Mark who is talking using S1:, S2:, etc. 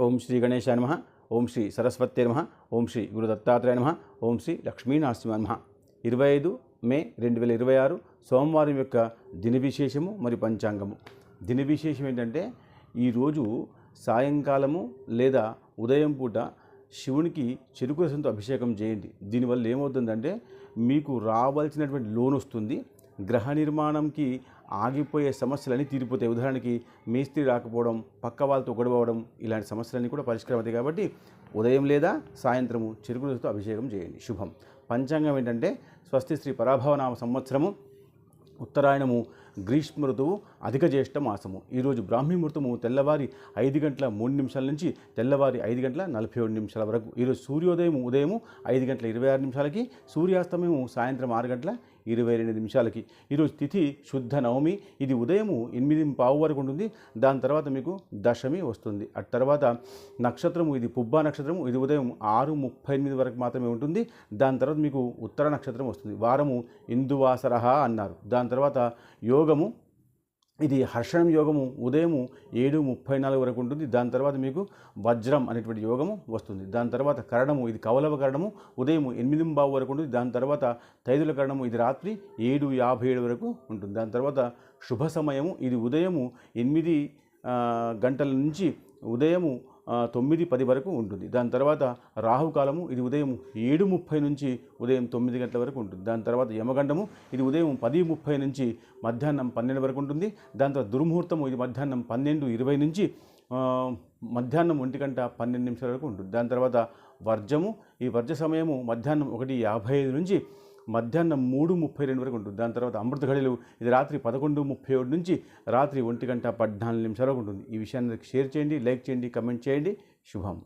S1: ఓం శ్రీ గణేశాయ నమః. ఓం శ్రీ సరస్వత్యై నమః. ఓం శ్రీ గురు దత్తాత్రేయ నమః. ఓం శ్రీ లక్ష్మీనరసింహాయ నమః. 25 మే 2026 సోమవారం యొక్క దిన విశేషము మరియు పంచాంగము. దిన విశేషం ఏంటంటే ఈరోజు సాయంకాలము లేదా ఉదయం పూట శివునికి చెరుకు రసంతో అభిషేకం చేయండి. దీనివల్ల ఏమవుతుందంటే మీకు రావాల్సినటువంటి లోన్ వస్తుంది. గ్రహ నిర్మాణంకి ఆగిపోయే సమస్యలన్నీ తీరిపోతాయి. ఉదాహరణకి మేస్త్రి రాకపోవడం, పక్క వాళ్ళతో గొడవడం, ఇలాంటి సమస్యలన్నీ కూడా పరిష్కారం అవుతాయి. కాబట్టి ఉదయం లేదా సాయంత్రము చెరుకు రసంతో అభిషేకం చేయండి, శుభం. పంచాంగం ఏంటంటే స్వస్తి శ్రీ పరాభవనామ సంవత్సరము ఉత్తరాయణము గ్రీష్మ ఋతువు అధిక జ్యేష్ఠ మాసము. ఈరోజు బ్రాహ్మీ ముహూర్తము తెల్లవారి 5:03 నుంచి తెల్లవారి 5:47 వరకు. ఈరోజు సూర్యోదయం ఉదయము 5:26, సూర్యాస్తమయము సాయంత్రం 6:22. ఈరోజు తిథి శుద్ధ నవమి. ఇది ఉదయము 8:15 వరకు ఉంటుంది. దాని తర్వాత మీకు దశమి వస్తుంది. అటు తర్వాత నక్షత్రము ఇది పుబ్బా నక్షత్రము. ఇది ఉదయం 6:38 వరకు మాత్రమే ఉంటుంది. దాని తర్వాత మీకు ఉత్తర నక్షత్రం వస్తుంది. వారము ఇందువాసరహ అన్నారు. దాని తర్వాత యోగము ఇది హర్షణం యోగము ఉదయము 7:34 వరకు ఉంటుంది. దాని తర్వాత మీకు వజ్రం అనేటువంటి యోగము వస్తుంది. దాని తర్వాత కరణము ఇది కౌలవ కరణము ఉదయం 8:15 వరకు ఉంటుంది. దాని తర్వాత తైదుల కరణము ఇది రాత్రి 7:57 వరకు ఉంటుంది. దాని తర్వాత శుభ సమయము ఇది ఉదయము 8 గంటల నుంచి ఉదయము 9:10 వరకు ఉంటుంది. దాని తర్వాత రాహుకాలము ఇది ఉదయం 7:30 నుంచి ఉదయం 9 గంటల వరకు ఉంటుంది. దాని తర్వాత యమగండము ఇది ఉదయం 10:30 నుంచి మధ్యాహ్నం 12 వరకు ఉంటుంది. దాని తర్వాత దుర్ముహూర్తము ఇది మధ్యాహ్నం 12:20 నుంచి మధ్యాహ్నం 1:12 వరకు ఉంటుంది. దాని తర్వాత వర్జము ఈ వర్జ సమయము మధ్యాహ్నం 1:55 నుంచి మధ్యాహ్నం 3:32 వరకు ఉంటుంది. దాని తర్వాత అమృత ఘడియలు ఇది రాత్రి 11:37 నుంచి రాత్రి 1:14 వరకు ఉంటుంది. ఈ విషయాన్ని షేర్ చేయండి, లైక్ చేయండి, కమెంట్ చేయండి, శుభం.